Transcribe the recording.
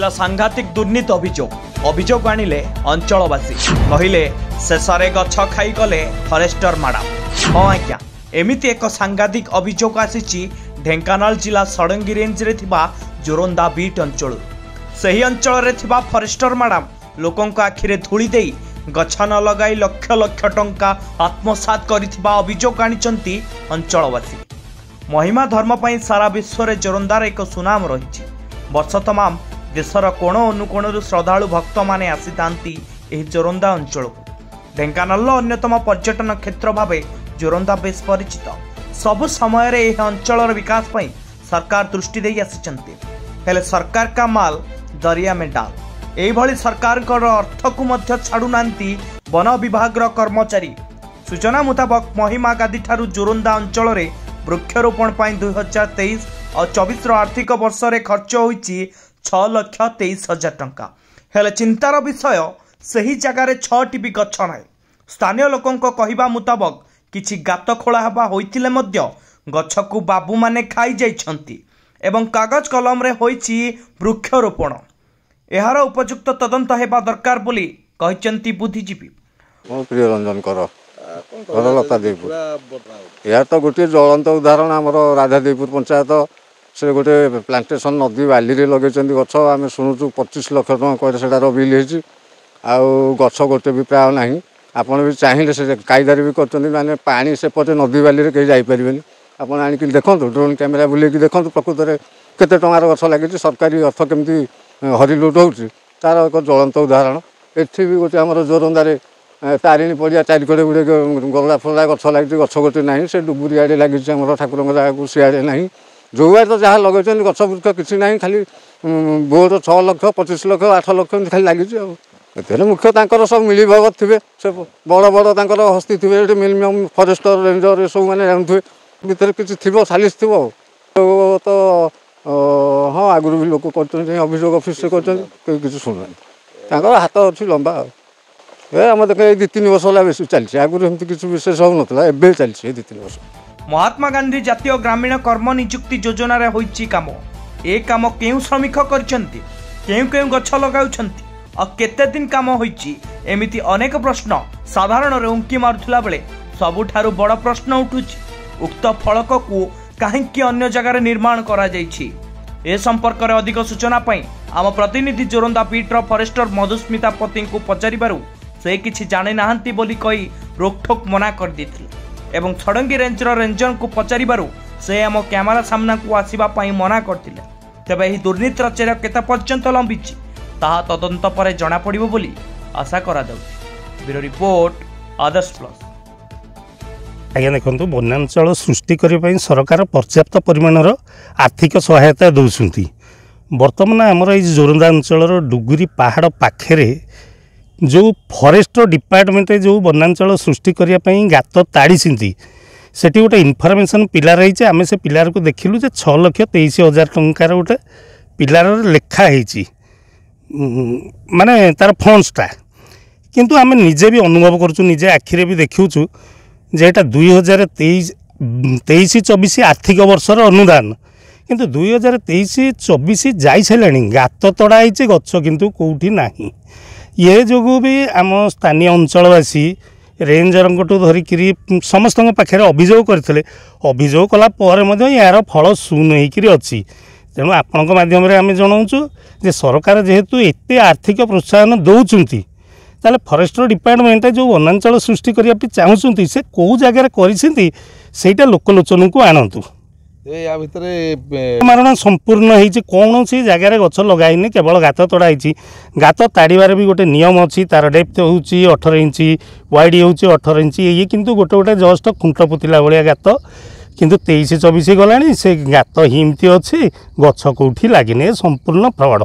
ଆସିଲା ସାଂଘାତିକ ଦୁର୍ନୀତି ଅଭିଯୋଗ ଆଣିଲେ ଅଞ୍ଚଳବାସୀ କହିଲେ ଶେଷରେ ଗଛ ଖାଇଗଲେ ଫରେଷ୍ଟର ମ୍ୟାଡାମ। ହଁ ଆଜ୍ଞା, ଏମିତି ଏକ ସାଂଘାତିକ ଅଭିଯୋଗ ଆସିଛି ଢେଙ୍କାନାଳ ଜିଲ୍ଲା ଷଡ଼ଙ୍ଗୀ ରେଞ୍ଜରେ ଥିବା ଜୋରନ୍ଦା ବିଟ୍ ଅଞ୍ଚଳ। ସେହି ଅଞ୍ଚଳରେ ଥିବା ଫରେଷ୍ଟର ମ୍ୟାଡାମ ଲୋକଙ୍କ ଆଖିରେ ଧୂଳି ଦେଇ ଗଛ ନ ଲଗାଇ ଲକ୍ଷ ଲକ୍ଷ ଟଙ୍କା ଆତ୍ମସାତ କରିଥିବା ଅଭିଯୋଗ ଆଣିଛନ୍ତି ଅଞ୍ଚଳବାସୀ। ମହିମା ଧର୍ମ ପାଇଁ ସାରା ବିଶ୍ୱରେ ଜୋରନ୍ଦାର ଏକ ସୁନାମ ରହିଛି। ବର୍ଷ ତମାମ ଦେଶର କୋଣ ଅନୁକୋଣରୁ ଶ୍ରଦ୍ଧାଳୁ ଭକ୍ତମାନେ ଆସିଥାନ୍ତି ଏହି ଜୋରନ୍ଦା ଅଞ୍ଚଳକୁ। ଢେଙ୍କାନାଳର ଅନ୍ୟତମ ପର୍ଯ୍ୟଟନ କ୍ଷେତ୍ର ଭାବେ ଜୋରନ୍ଦା ବେଶ ପରିଚିତ। ସବୁ ସମୟରେ ଏହି ଅଞ୍ଚଳର ବିକାଶ ପାଇଁ ସରକାର ଦୃଷ୍ଟି ଦେଇ ଆସିଛନ୍ତି, ହେଲେ ସରକାର କା ମାଲ ଦରିଆ ମେ ଡାଲ। ଏଇଭଳି ସରକାରଙ୍କର ଅର୍ଥକୁ ମଧ୍ୟ ଛାଡୁନାହାନ୍ତି ବନ ବିଭାଗର କର୍ମଚାରୀ। ସୂଚନା ମୁତାବକ ମହିମା ଗାଦିଠାରୁ ଜୋରନ୍ଦା ଅଞ୍ଚଳରେ ବୃକ୍ଷରୋପଣ ପାଇଁ 2023 और 24 आर्थिक वर्ष रे खर्च होईची 6,23,000 टंका। हेले चिंतार विषय सही जगार 6टी भी गछ ना। स्थानीय लोकों कहवा मुताबक किछि गात खोला हवा होइथिले मध्य गछ को बाबू माने खाई जाइछंती एवं कागज कलम रे होईची वृक्षरोपण। एहार उपयुक्त तदंत हेबा दरकार बोली कहिचंती बुद्धिजीवी। प्रिय रंजन कर लता देवपुर या तो गोटे ज्वलंत उदाहरण आमर राधादेवपुर पंचायत से गोटे प्लांटेशन नदी बाली रे लगे गछ। आम शुणुचु 25 लाख टका सेटार बिल होती गछ गोटे भी प्राय ना। आपड़ भी चाहिए से कायदार भी कर माने पानी सेपटे नदी बाली कहीं जापरें। आप आणिक देखो ड्रोन कैमेरा बुले देखो प्रकृत में केते टंकार गछ लगी सरकारी अर्थ केमती हरिलुट होची तार एक ज्वलंत उदाहरण। एठी भी गोटे आमर जोरंदारे तारिणी पड़िया चारिकड़े गुड़े गला फला गछ लगी गछ गोटे ना से डुबुरी आड़े लगी ठाकुर जगह को सीआड़े ना जो तो जहाँ लगे गछ वृक्ष किसी ना खाली बोर्ड 6 लाख 25 लाख 8 लाख खाली लगी। मुख्य सब मिली भगत थे से बड़ बड़ हस्ती थे मिनिमम फरेस्टर रेंजर ये सब मैंने जानते भितर किसी थी सालिश थी तो हाँ आगुरी भी लोक कर अभियोग अफिस से कर शुणुना हाथ अच्छी लंबा आम देख 2-3 वर्ष है बेस चलती आगुरी एमती किसी विशेष हो ना एवं चलती 2-3 वर्ष। महात्मा गांधी जातीय ग्रामीण कर्म नियुक्ति योजना रे होईची काम। ए काम केउ श्रमिक करछंती, केउ गछ लगाउछंती और केते दिन काम होईची एमिति अनेक प्रश्न साधारण रे उंकी मारुथला बेले सबुठारु बड़ प्रश्न उठुची उक्त फलक को काहेकि अन्य जगह निर्माण करा जाईची। ए संपर्क रे अधिक सूचना पई आम प्रतिनिधि जोरंदा पीटर फॉरेस्टर मधुस्मिता पति को पचारिबारु से किछि जाने नाहंती बोली कही रोकठोक मना कर देथिले एवं षड़ंगी रेंजर रेंजर को पचारिबारु से आम कैमेरा सामना को आसीबा पई मना करथिले। तेबे एही दुर्नीतिर चेर केते पर्यंत लंबिची ताहा तदंत परे जणा पड़िबो बोली आशा करा जाउछि। ब्यूरो रिपोर्ट आदर्श प्लस। आज्ञा देखो वनांचल सृष्टि करने सरकार पर्याप्त परिमाणर आर्थिक सहायता दौरान बर्तमान आमर जोरंदा अंचल डुगुरी पहाड़ पाखे जो फॉरेस्ट डिपार्टमेंट जो वनांचल सृष्टि करने गात ताड़ी से गोटे इनफर्मेशन पिलार रही आम से पिलार को देखिलु 6,23,000 टंकार गोटे पिलार लेखाही माने तार फंड्सटा किंतु आम निजे भी अनुभव करूँ निजे आखिरे भी देखुँ जे 2023-24 आर्थिक वर्षर अनुदान किंतु 2023-24 जाई सारे गात तड़ाई गछ किंतु कौटी नहीं। ये जो भी आम स्थानीय अंचलवासी रेंजर धरिकी समस्त पाखे अभियोग करते अभियोग कलापर यार फल शून्य अच्छी। तेणु आपण माध्यम आम जनाऊँ जे सरकार जेहेतु एत आर्थिक प्रोत्साहन दौरान ताले फॉरेस्टर डिपार्टमेंट जो वनांचल सृष्टि करने चाहूँगी से कौ जगार कर लोकलोचन को आणतु मारण संपूर्ण होती कौन सी जगार गछ लगाइनी केवल गात तड़ाई गात ताड़ार भी गोटे नियम अच्छी तार डेप्थ हूँ 18 इंच वाइड हूँ 18 इंच ये किंतु गोटे गोटे जस्ट खुंट पोतिला भाया गात किंतु 23-24 गलानी से गात हिमती अच्छी गछ कौटी लगिनी संपूर्ण फ्रॉड।